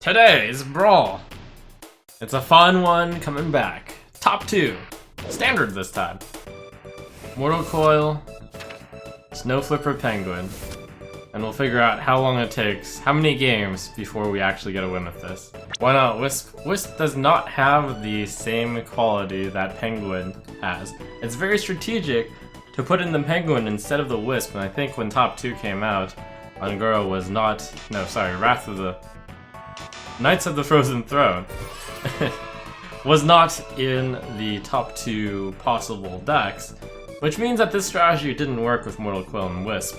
Today's Brawl. It's a fun one coming back. Top 2. Standard this time. Mortal Coil, Snow Flipper Penguin. And we'll figure out how long it takes, how many games before we actually get a win with this. Why not? Wisp does not have the same quality that Penguin has. It's very strategic to put in the Penguin instead of the Wisp, and I think when Top 2 came out, Angura was not... no, sorry, Wrath of the... Knights of the Frozen Throne was not in the top 2 possible decks, which means that this strategy didn't work with Mortal Coil and Wisp.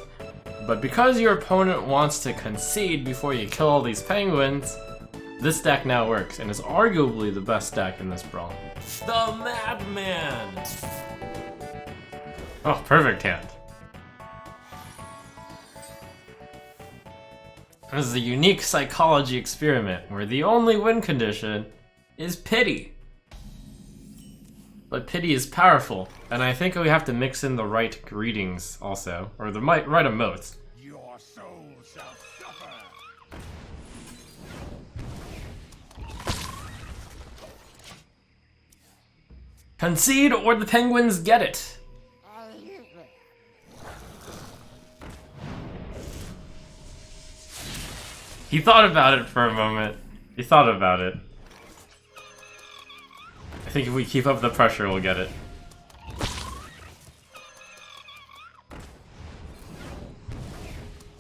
But because your opponent wants to concede before you kill all these penguins, this deck now works and is arguably the best deck in this brawl. The Madman! Oh, perfect hand. This is a unique psychology experiment where the only win condition is pity. But pity is powerful, and I think we have to mix in the right greetings also, or the right emotes. Your soul shall suffer. Concede or the penguins get it. He thought about it for a moment. He thought about it. I think if we keep up the pressure, we'll get it.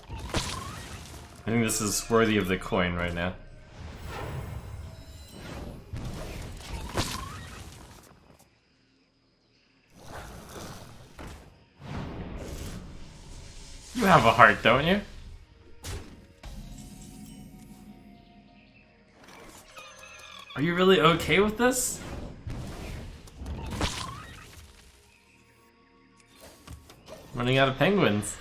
I think this is worthy of the coin right now. You have a heart, don't you? Are you really okay with this? Running out of penguins.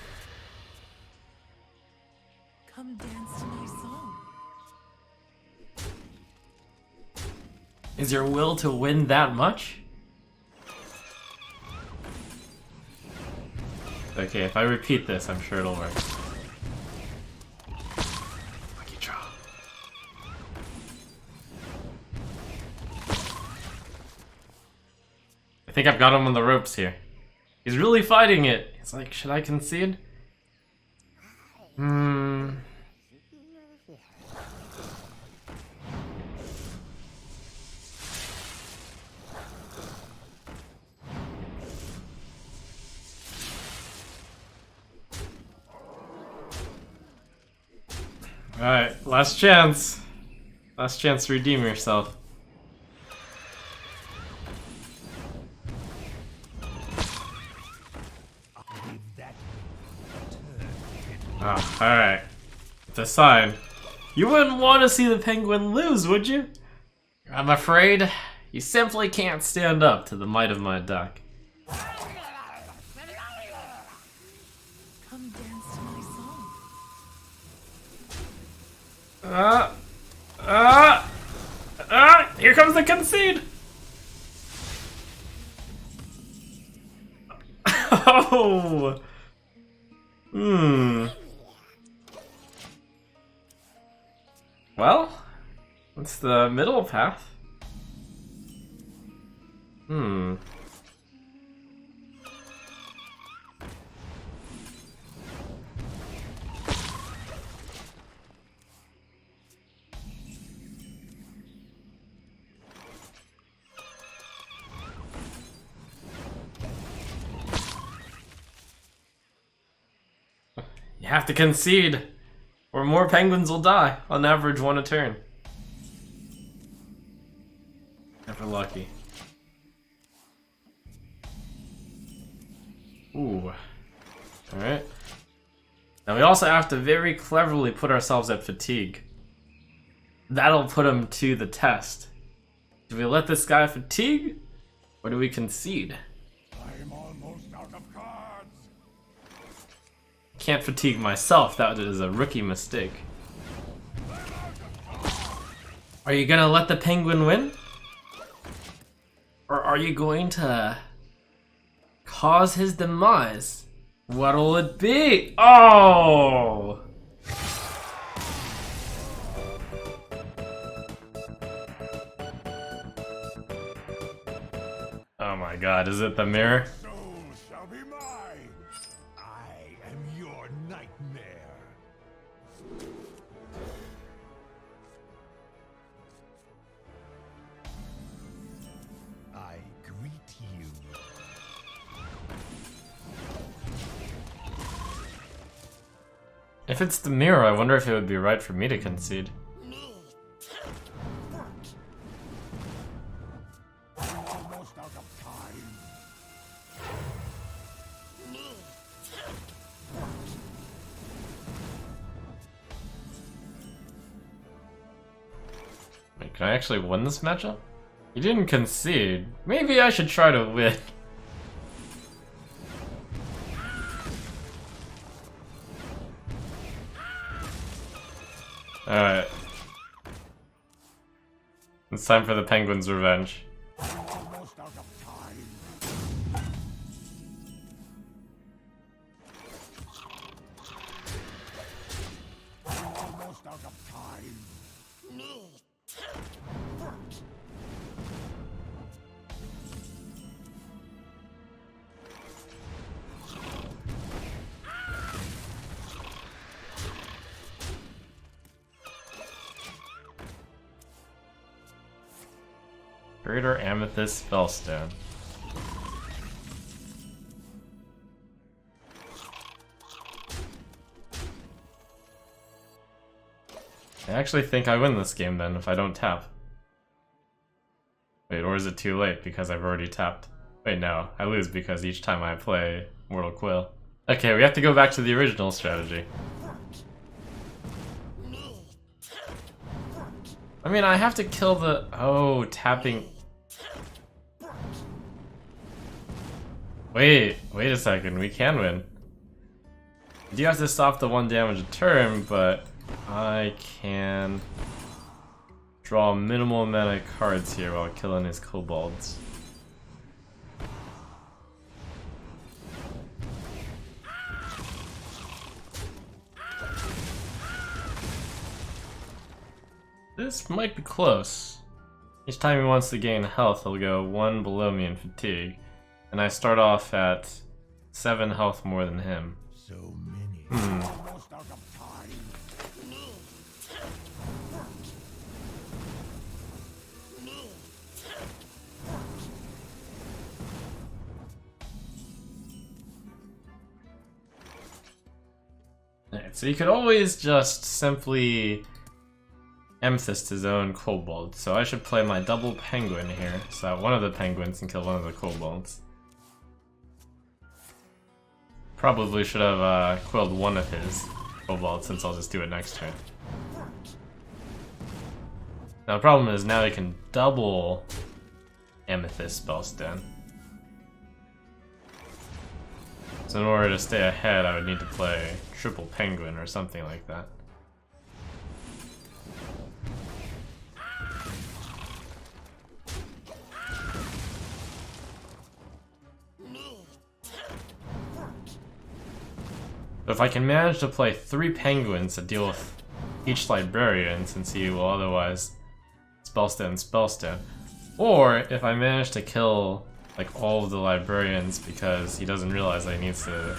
Come dance to my song. Is your will to win that much? Okay, if I repeat this, I'm sure it'll work. Lucky draw. I think I've got him on the ropes here. He's really fighting it. He's like, should I concede? Alright, last chance. Last chance to redeem yourself. Oh, alright. Decide. You wouldn't want to see the penguin lose, would you? I'm afraid you simply can't stand up to the might of my deck. Come dance to my song. Here comes the concede! Oh! Well, it's the middle path. You have to concede, or more penguins will die. On average, 1 a turn. Never lucky. Ooh. Alright. Now we also have to very cleverly put ourselves at fatigue. That'll put him to the test. Do we let this guy fatigue, or do we concede? I'm almost out of cards. Can't fatigue myself, that is a rookie mistake. Are you gonna let the penguin win? Or are you going to cause his demise? What'll it be? Oh! Oh my god, is it the mirror? Soul shall be mine. I am your nightmare. I greet you. If it's the mirror, I wonder if it would be right for me to concede. Almost out of time. Wait, can I actually win this matchup? You didn't concede. Maybe I should try to win. Alright. It's time for the Penguin's revenge. Almost out of time. Almost out of time. Greater Amethyst Spellstone. I actually think I win this game then if I don't tap. Wait, or is it too late because I've already tapped? Wait, no, I lose because each time I play Mortal Coil. Okay, we have to go back to the original strategy. I mean, I have to kill the... Oh, tapping... Wait a second, we can win. You do have to stop the 1 damage a turn, but I can draw a minimal amount of cards here while killing his kobolds. This might be close. Each time he wants to gain health, he'll go 1 below me in fatigue. And I start off at 7 health more than him. So many. Almost out of time. Alright, so you could always just simply amethyst his own kobold. So I should play my double penguin here, so that one of the penguins can kill one of the kobolds. Probably should have quilled one of his kobolds, since I'll just do it next turn. Now the problem is now he can double amethyst spellstone. So in order to stay ahead, I would need to play triple penguin or something like that. But if I can manage to play 3 penguins to deal with each librarian, since he will otherwise spellstone, or if I manage to kill like all of the librarians because he doesn't realize that he needs to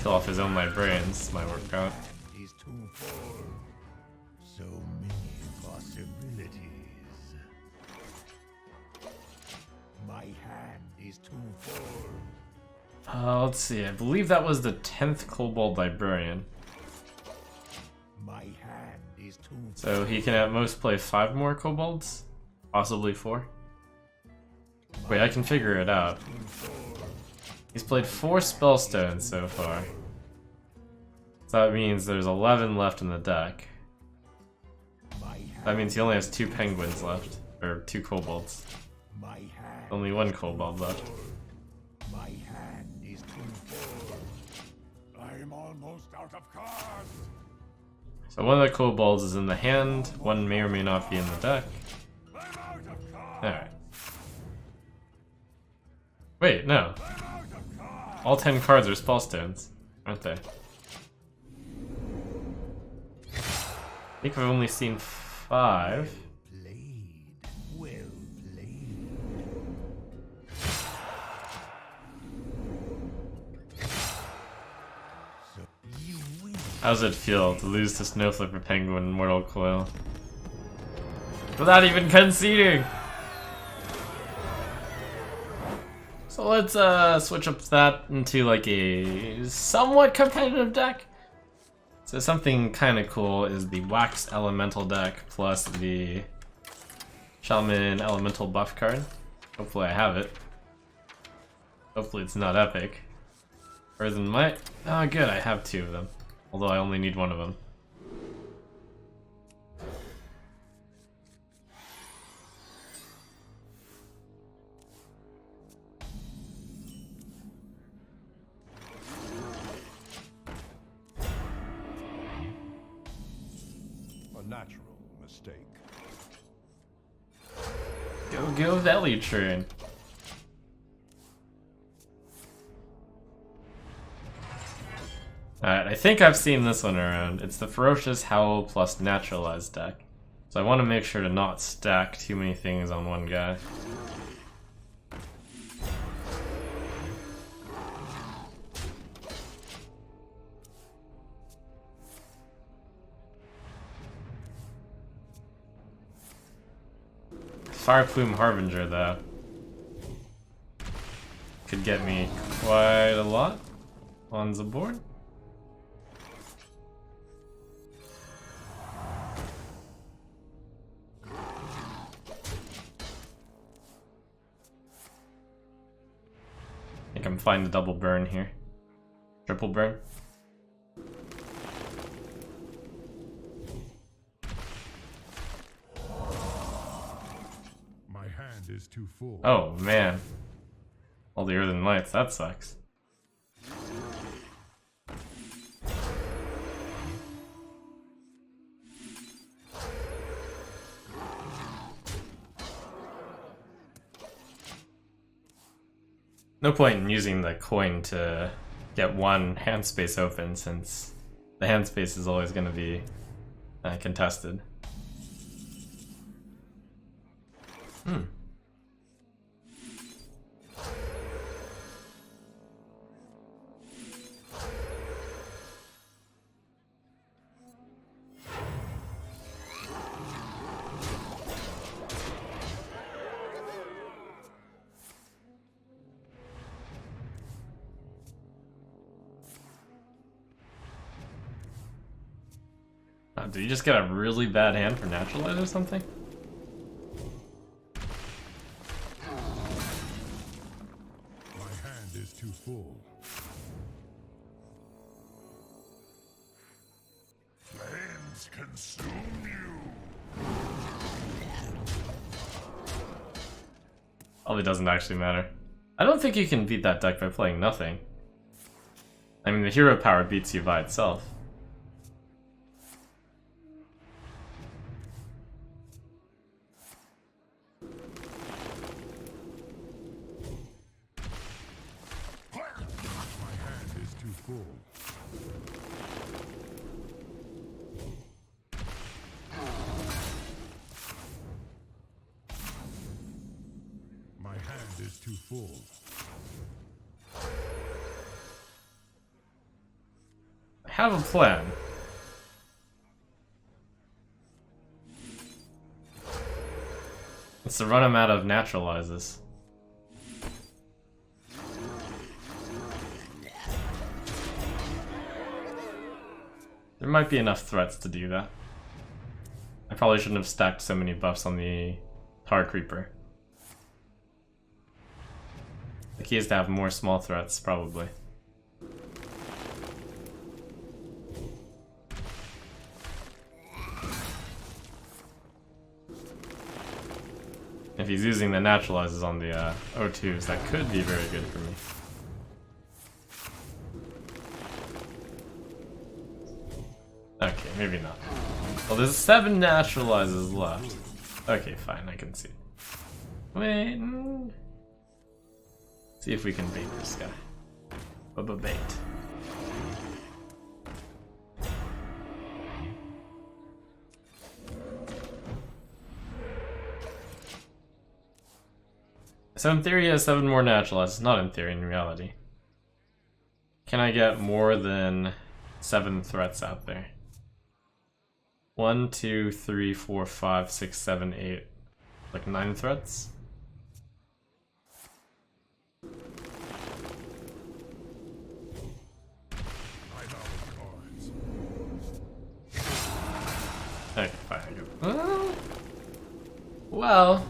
kill off his own librarians, might work out. He's too full. So many possibilities. My hand is too full. Let's see, I believe that was the 10th Kobold Librarian. My hand is too full. So he can at most play 5 more Kobolds? Possibly 4? Wait, I can figure it out. He's played 4 Spellstones so far. So that means there's 11 left in the deck. That means he only has 2 Penguins left. Or 2 Kobolds. My hand. Only 1 Kobold left. My hand is too full. I'm almost out of cards. So one of the Kobolds is in the hand, one may or may not be in the deck. I'm out of cards. Alright. Wait, no. I'm out of cards. All 10 cards are Spellstones, aren't they? I think I've only seen 5. Played. Well played. How does it feel to lose to Snow Flipper Penguin Mortal Coil? Without even conceding! So let's switch up that into like a somewhat competitive deck. So something kind of cool is the Wax Elemental deck plus the Shaman Elemental buff card. Hopefully I have it. Hopefully it's not epic. Or than my... Oh good, I have two of them. Although I only need one of them. A natural mistake. Go Valley Train. Alright, I think I've seen this one around. It's the Ferocious Howl plus Naturalize deck. So I want to make sure to not stack too many things on one guy. Fire Plume Harbinger, though, could get me quite a lot on the board. I think I'm fine to double burn here. Triple burn. Is too full. Oh man. All the Earthen Lights, that sucks. No point in using the coin to get one hand space open, since the hand space is always going to be contested. Did you just get a really bad hand for Naturalize or something? My hand is too full. Flames consume you. Probably doesn't actually matter. I don't think you can beat that deck by playing nothing. I mean, the hero power beats you by itself. Too full. I have a plan. It's to run him out of Naturalizes. There might be enough threats to do that. I probably shouldn't have stacked so many buffs on the Tar Creeper. The key is to have more small threats, probably. If he's using the Naturalizes on the O2s, that could be very good for me. Okay, maybe not. Well, there's 7 Naturalizes left. Okay, fine, I can see. Wait. See if we can bait this guy. Bubba bait. So in theory he has 7 more Naturalizes. Not in theory, in reality. Can I get more than 7 threats out there. 1, 2, 3, 4, 5, 6, 7, 8. Like 9 threats? Okay, fine. Well.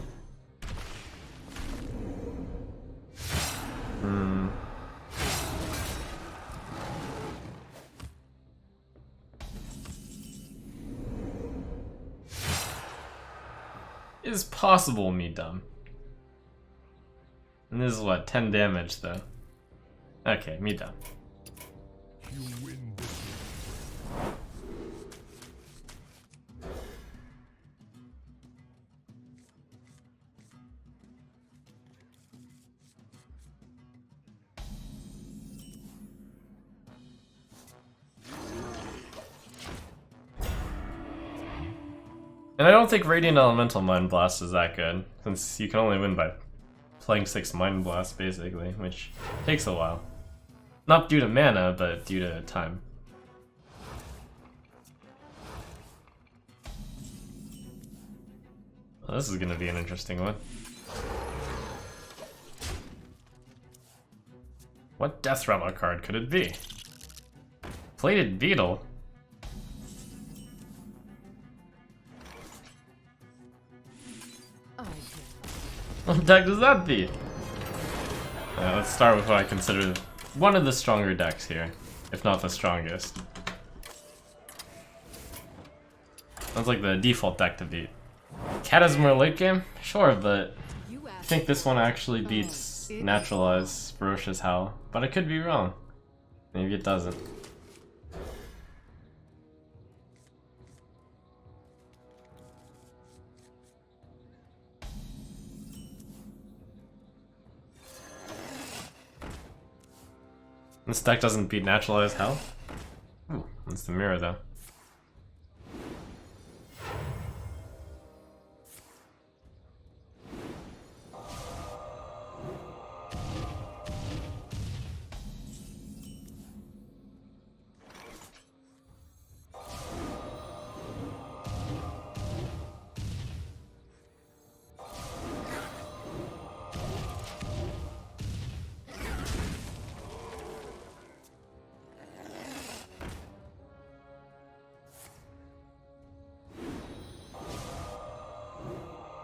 Is possible, me dumb. And this is what, 10 damage though. Okay, me dumb. You win this And I don't think Radiant Elemental Mind Blast is that good, since you can only win by playing 6 Mind Blasts, basically, which takes a while. Not due to mana, but due to time. Well, this is gonna be an interesting one. What Death Rattle card could it be? Plated Beetle? What deck does that be? Let's start with what I consider one of the stronger decks here, if not the strongest. Sounds like the default deck to beat. Catasmore late game? Sure, but I think this one actually beats Naturalize, Ferocious Howl, but I could be wrong. Maybe it doesn't. This deck doesn't beat Naturalize Hell? Ooh, that's the mirror though.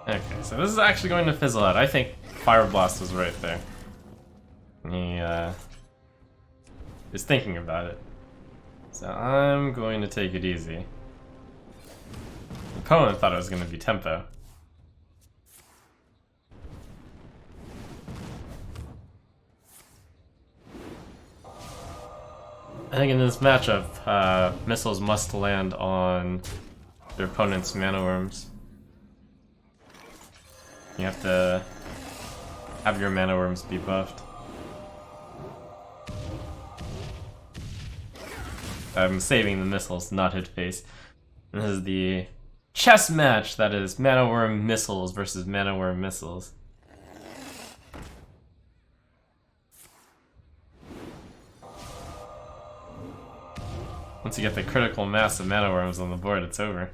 Okay, so this is actually going to fizzle out. I think Fire Blast was right there. He is thinking about it. So I'm going to take it easy. The opponent thought it was going to be tempo. I think in this matchup, missiles must land on their opponent's mana worms. You have to have your mana worms be buffed. I'm saving the missiles, not hit face. This is the chess match that is mana worm missiles versus mana worm missiles. Once you get the critical mass of mana worms on the board, it's over.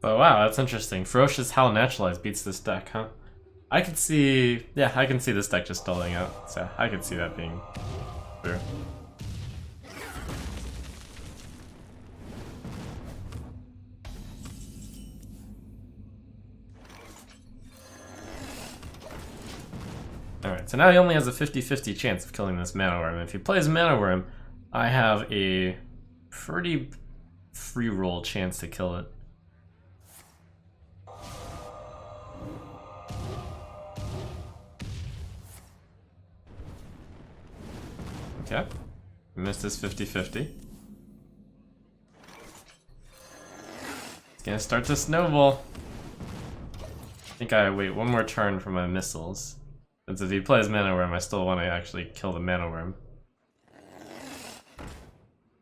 Oh wow, that's interesting. Ferocious Howl Naturalize beats this deck, huh? I could see... yeah, I can see this deck just stalling out, so I could see that being true. Alright, so now he only has a 50-50 chance of killing this Mana Worm. If he plays Mana Worm, I have a pretty free roll chance to kill it. Okay, missed his 50-50. It's gonna start to snowball. I think I wait one more turn for my missiles. Since if he plays Mana Worm, I still want to actually kill the Mana Worm.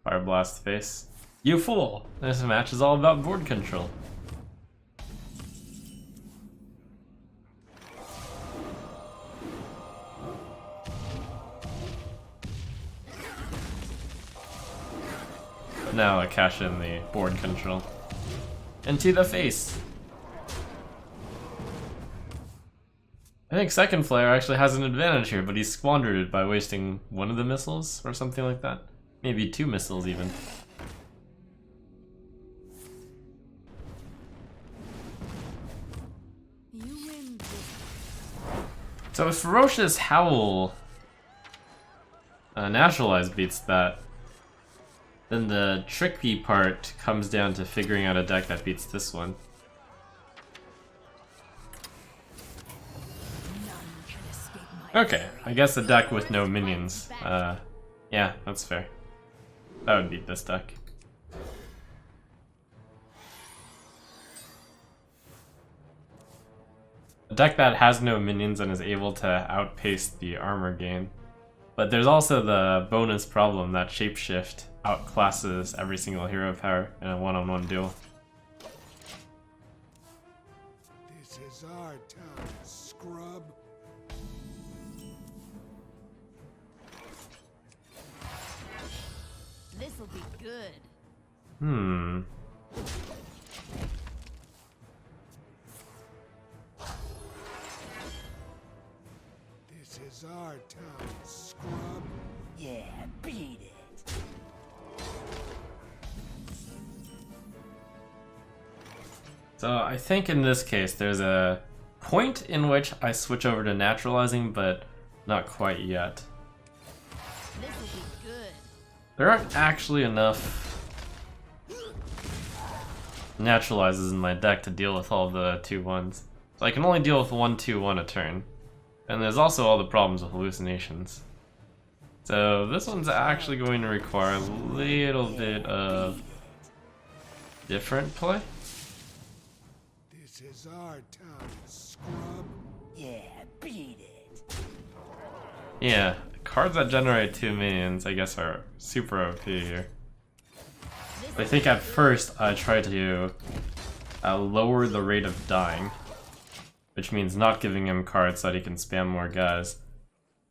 Fire Blast face. You fool! This match is all about board control. But now I cash in the board control. Into the face! I think second player actually has an advantage here, but he squandered it by wasting one of the missiles or something like that. Maybe 2 missiles even. You win this. So if Ferocious Howl Naturalize beats that, then the tricky part comes down to figuring out a deck that beats this one. Okay, I guess a deck with no minions. Yeah, that's fair. That would beat this deck. A deck that has no minions and is able to outpace the armor gain. But there's also the bonus problem that Shapeshift outclasses every single hero power in a one-on-one duel. This is our town, scrub. This'll be good. This is our town, scrub. Yeah, beat it. So I think in this case there's a point in which I switch over to naturalizing, but not quite yet. This'll be good. There aren't actually enough naturalizes in my deck to deal with all the 2/1s. So I can only deal with 1/2/1 a turn. And there's also all the problems with hallucinations. So this one's actually going to require a little bit of different play. This is our town, scrub. Yeah, beat it. Yeah, cards that generate 2 minions I guess are super OP here. I think at first I try to lower the rate of dying, which means not giving him cards so that he can spam more guys.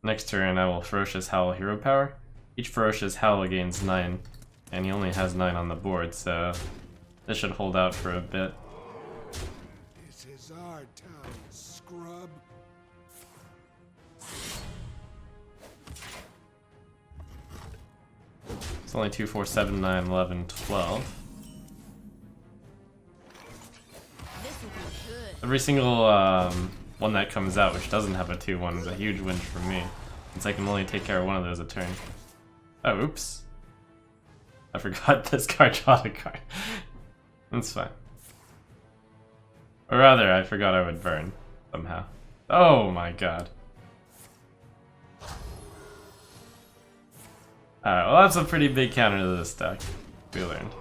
Next turn I will Ferocious Howl hero power. Each Ferocious Howl gains 9, and he only has 9 on the board, so this should hold out for a bit. This is our town, scrub. It's only 2, 4, 7, 9, 11, 12. This'll be good. Every single one that comes out which doesn't have a 2/1 is a huge win for me, since I can only take care of one of those a turn. Oh, oops. I forgot this card draws a card. That's fine. Or rather, I forgot I would burn, somehow. Oh my god. Alright, well that's a pretty big counter to this deck, we learned.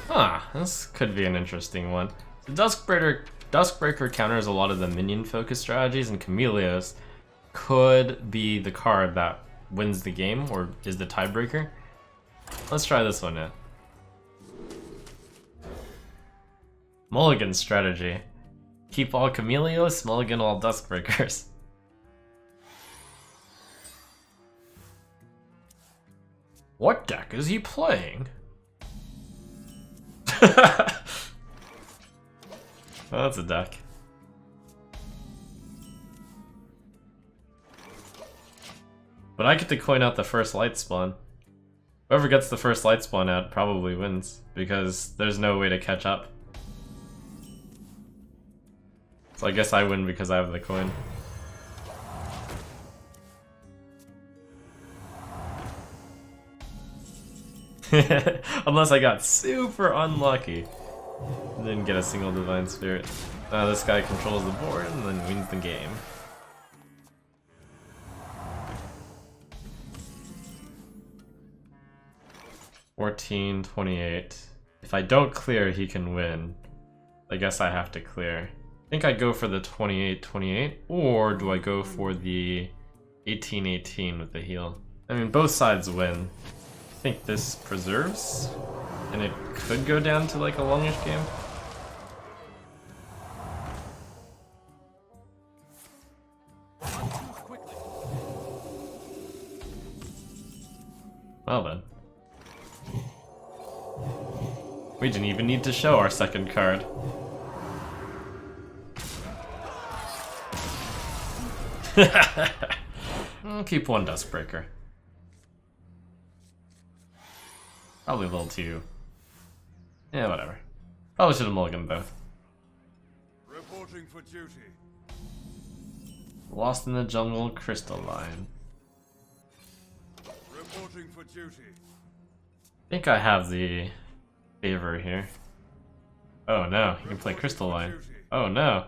Huh, this could be an interesting one. The Duskbreaker counters a lot of the minion-focused strategies, and Chameleos could be the card that wins the game, or is the tiebreaker. Let's try this one out. Mulligan strategy. Keep all Chameleos, mulligan all Duskbreakers. What deck is he playing? Well, that's a deck. But I get to coin out the first light spawn. Whoever gets the first light spawn out probably wins, because there's no way to catch up. So I guess I win because I have the coin. Unless I got super unlucky. Didn't get a single Divine Spirit. Now this guy controls the board and then wins the game. (14, 28). If I don't clear, he can win. I guess I have to clear. I think I go for the 28-28, or do I go for the 18-18 with the heal? I mean, both sides win. I think this preserves, and it could go down to like a longish game. Well then. We didn't even need to show our second card. I'll keep one Duskbreaker. Probably a little too... Yeah, whatever. Probably should have mulliganed both. Reporting for duty. Lost in the Jungle, Crystalline. Reporting for duty. I think I have the favor here. Oh no, you can play Crystalline. Oh no.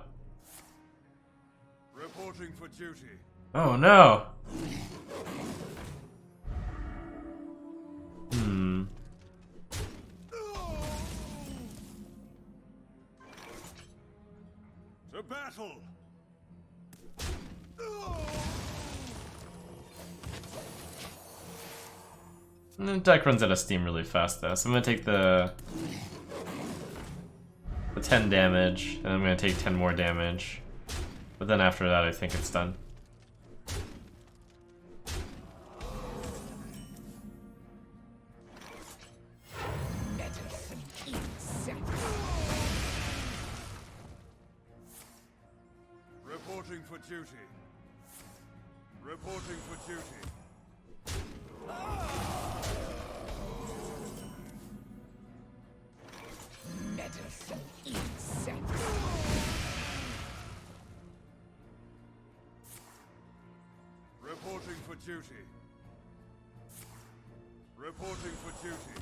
Reporting for duty. Oh no! To battle! And the deck runs out of steam really fast though, so I'm gonna take the 10 damage, and I'm gonna take 10 more damage. But then after that I think it's done. Reporting for duty. Reporting for duty. Medicine insect. Reporting for duty. Reporting for duty.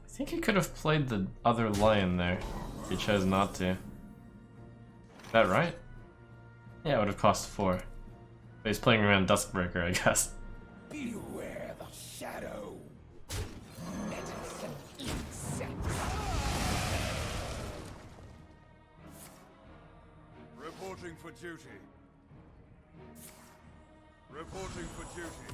I think he could have played the other lion there. He chose not to. Is that right? Yeah, it would have cost 4. But he's playing around Duskbreaker, I guess. Beware the shadow. Medicine insect. Reporting for duty. Reporting for duty.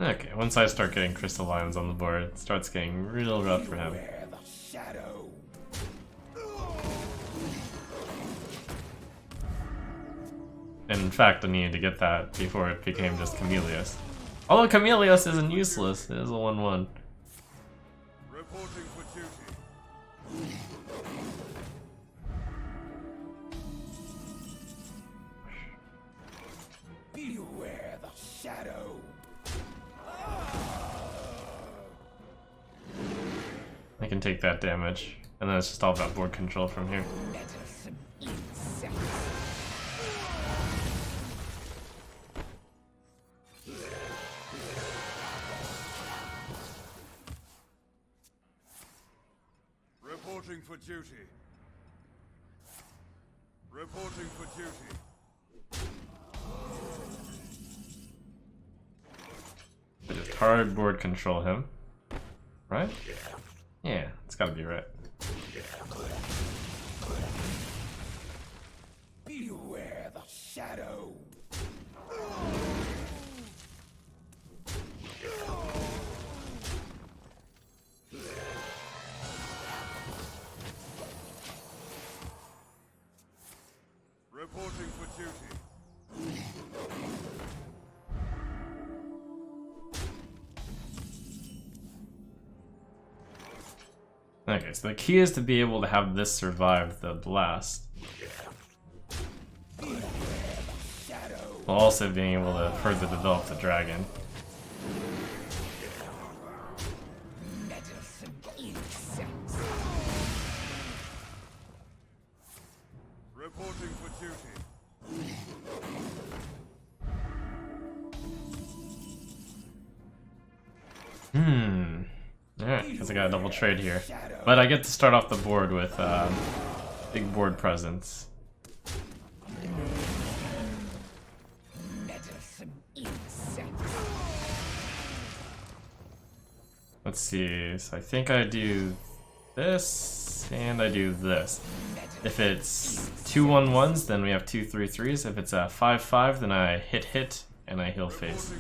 Okay, once I start getting Crystal Lions on the board, it starts getting real rough for him. Beware the shadow. And in fact, I needed to get that before it became just Chameleos. Although Chameleos isn't useless, it is a 1-1. Reporting for duty. Beware the shadow. I can take that damage, and then it's just all about board control from here. Medicine insect. Reporting for duty. Reporting for duty. I just hard board control him. Right? Yeah, it's gotta be right. Beware the shadow. Reporting for duty. Okay, so the key is to be able to have this survive the blast, while also being able to further develop the dragon. Medicine insect. Reporting for duty. Alright, because I got a double trade here. But I get to start off the board with big board presence. Medicine insect. Let's see, so I think I do this, and I do this. Medicine If it's 2/1/1s, then we have 2/3/3s. If it's a 5/5, then I hit, and I heal face.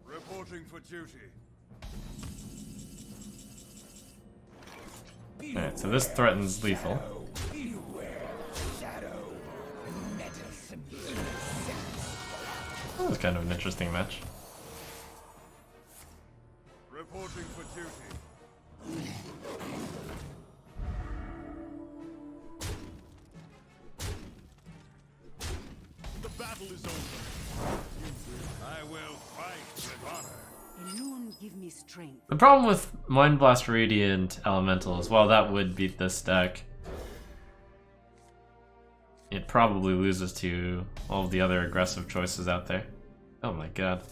Reporting for duty. Alright, so this threatens lethal. That was kind of an interesting match. Reporting for duty. The battle is over. I will fight with honor. Alone give me strength. The problem with Mind Blast Radiant Elemental is, while that would beat this deck, it probably loses to all of the other aggressive choices out there. Oh my god.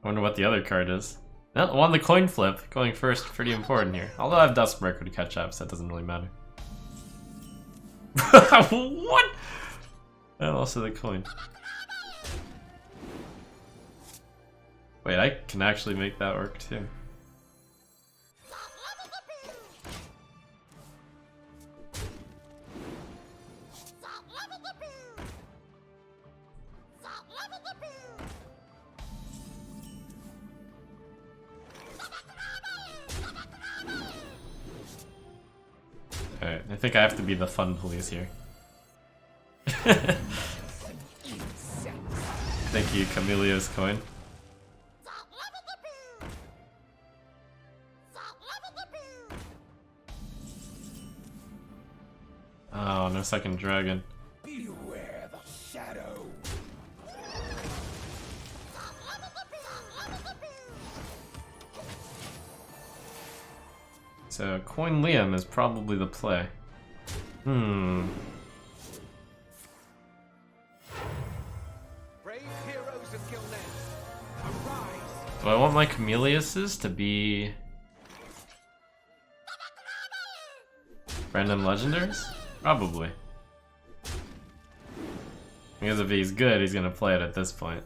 I wonder what the other card is. No, won the coin flip. Going first, pretty important here. Although I have Duskbreaker to catch up, so that doesn't really matter. What? And also the coin. Wait, I can actually make that work too. Alright, I think I have to be the fun police here. Thank you, Camilleo's coin. Oh, no second dragon. Beware the shadow. So, coin Liam is probably the play. Brave heroes of Gilnet, arise. Do I want my Cameliuses to be random legendaries? Probably. Because if he's good, he's gonna play it at this point.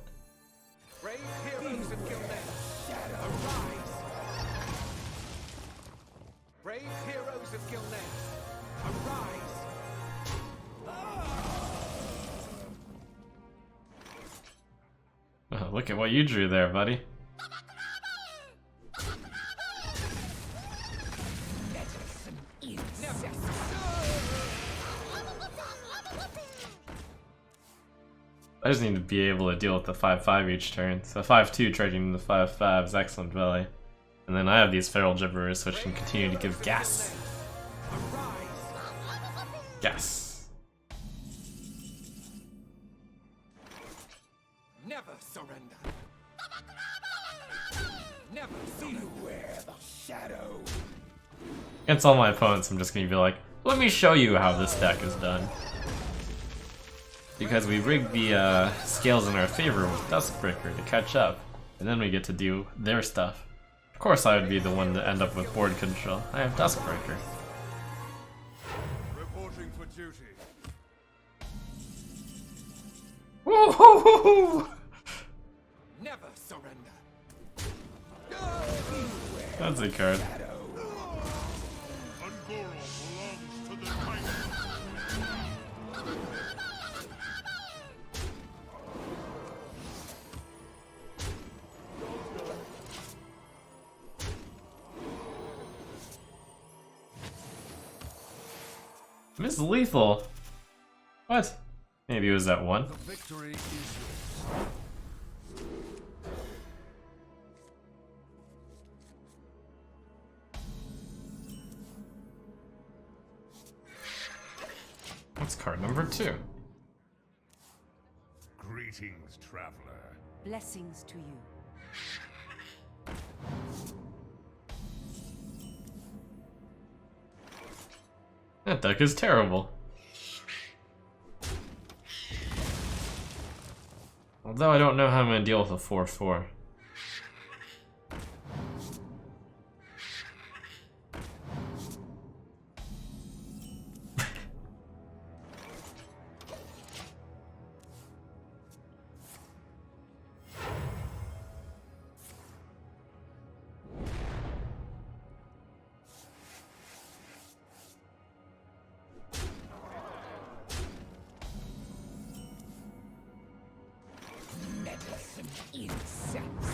Brave heroes of Gilnet, arise. Brave heroes of Gilnet, arise. Oh, look at what you drew there, buddy. I just need to be able to deal with the 5/5 each turn. So 5/2 trading the 5/5 is excellent value. And then I have these feral gibberers which can continue to give gas. Gas. Never surrender. Never beware the shadow. Against all my opponents, I'm just gonna be like, let me show you how this deck is done. Because we rigged the scales in our favor with Duskbreaker to catch up, and then we get to do their stuff. Of course I would be the one to end up with board control. I have Duskbreaker. Reporting for duty. Woo-hoo-hoo-hoo! Never surrender. That's a card. Ungoro belongs to the Titan. Miss Lethal. What? Maybe it was that one. The victory is yours. That's card number 2. Greetings, traveler. Blessings to you. That deck is terrible. Although I don't know how I'm gonna deal with a 4/4. insects.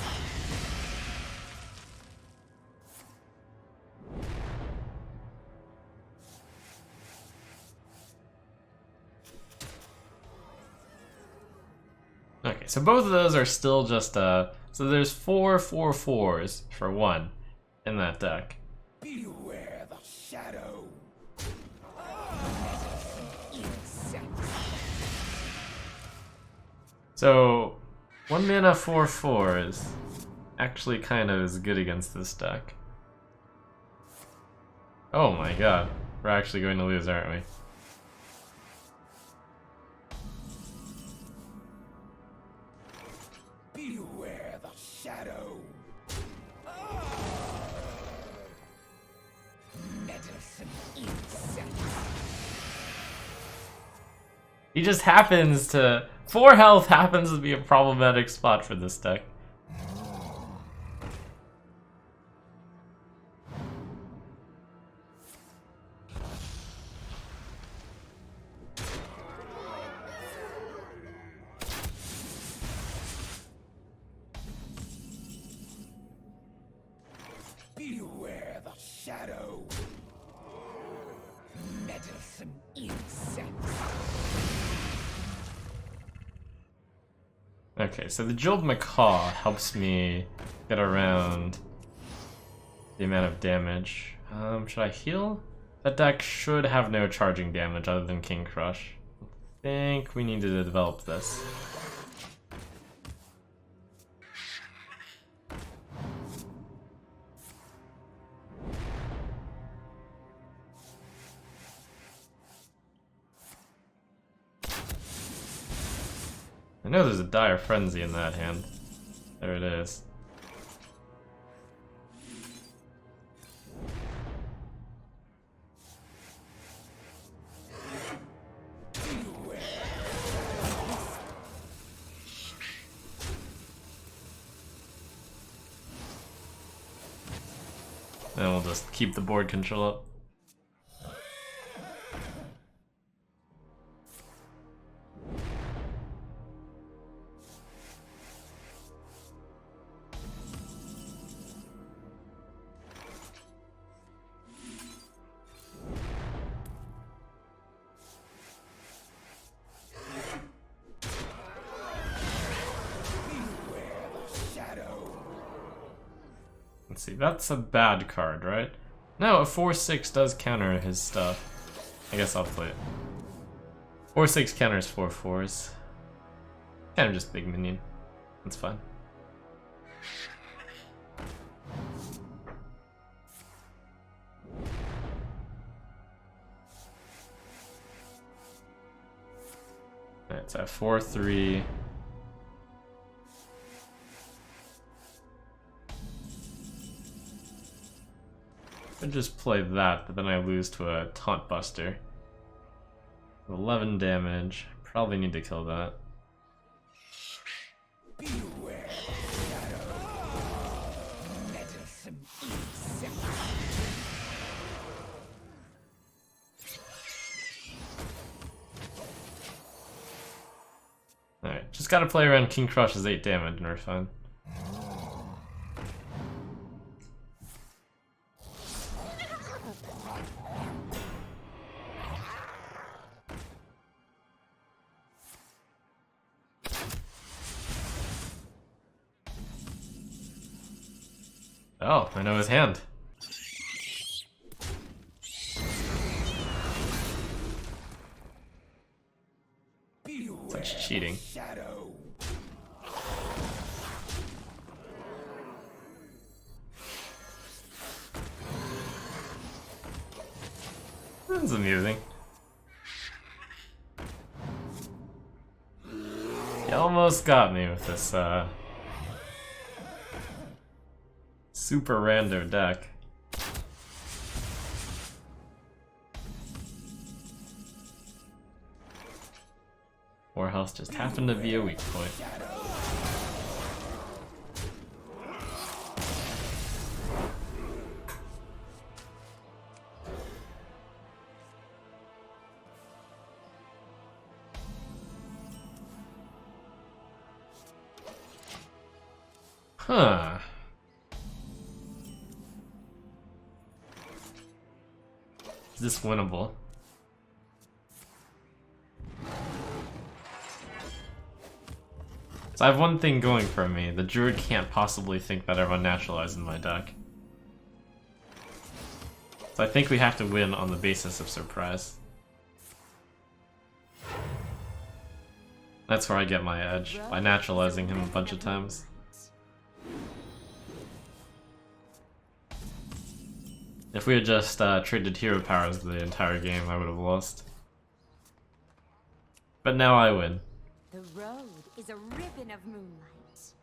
Okay, so both of those are still just so there's 4/4/4s for 1 in that deck. Beware the shadow. So 1 mana 4/4 is actually kind of is good against this deck. Oh my god, we're actually going to lose, aren't we? Beware the shadow. Medicine insect. He just happens to 4 health happens to be a problematic spot for this deck. Beware the shadow. Medicine insect. Okay, so the Jeweled Macaw helps me get around the amount of damage. Should I heal? That deck should have no charging damage other than King Crush. I think we need to develop this. I know there's a Dire Frenzy in that hand. There it is. Then we'll just keep the board control up. Let's see, that's a bad card, right? No, a 4/6 does counter his stuff. I guess I'll play it. 4/6 counters 4/4s. Kind of just big minion. That's fine. Alright, so 4/3. I just play that, but then I lose to a Taunt Buster. 11 damage. Probably need to kill that. Beware the shadow. Medicine insect. Alright, just gotta play around King Crush's 8 damage and we're fine. Oh, I know his hand. Such cheating. Shadow. That's amusing. You almost got me with this, super rando deck. War health just happened to be a weak point. Huh. Is this winnable? So I have one thing going for me. The druid can't possibly think that I've unnaturalized in my deck. So I think we have to win on the basis of surprise. That's where I get my edge, by naturalizing him a bunch of times. If we had just traded hero powers the entire game, I would have lost. But now I win. The road is a ribbon of moonlight.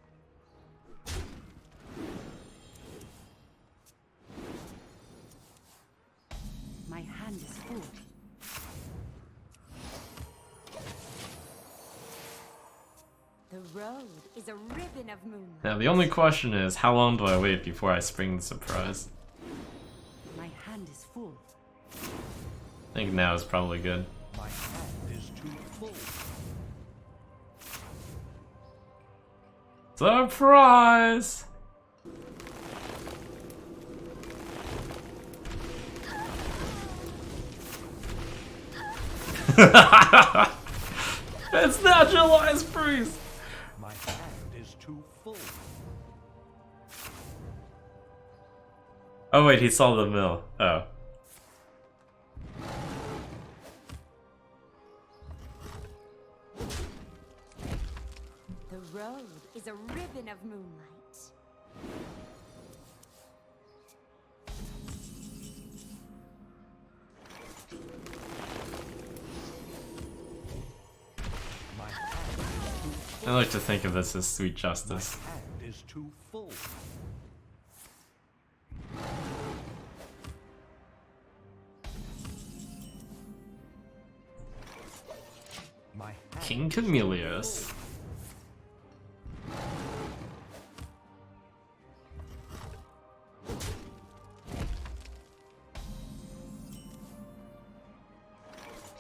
My hand is full. The road is a ribbon of moonlight. Now the only question is, how long do I wait before I spring the surprise? My hand is full. I think now is probably good. My hand is too full. Surprise! It's naturalize priest! My hand is too full. Oh wait, he saw the mill. Oh. The road is a ribbon of moonlight. My hand is too full. I like to think of this as sweet justice. My hand is too full. My hand King Camelius.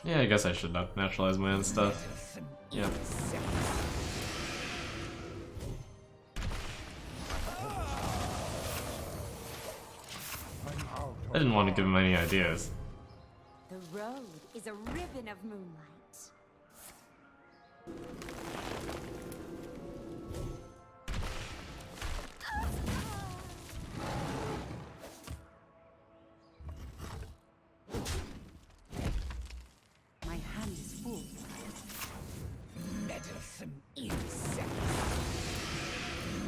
Yeah, I guess I should not naturalize my own stuff. Yeah. I didn't want to give him any ideas. The road is a ribbon of moonlight. My hand is full. Medicine insects.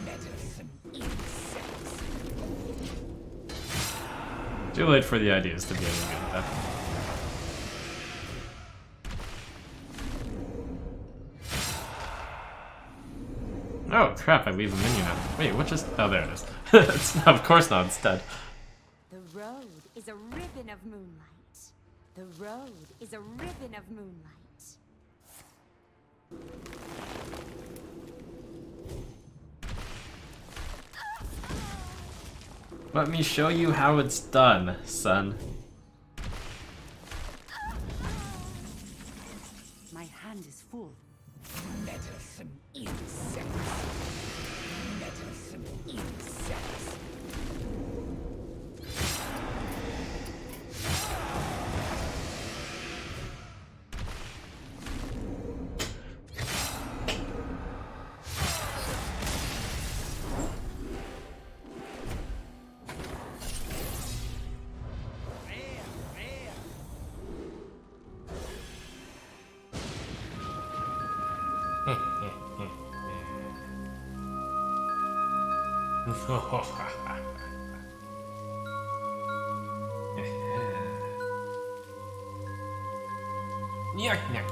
Medicine insects. Too late for the ideas to be any good at that. Oh crap, I leave a minion out. Wait, what just... Oh, there it is. It's not, of course not, it's dead. The road is a ribbon of moonlight. The road is a ribbon of moonlight. Let me show you how it's done, son. My hand is full. Medicine insects. Medicine insects. Nyah, nyah,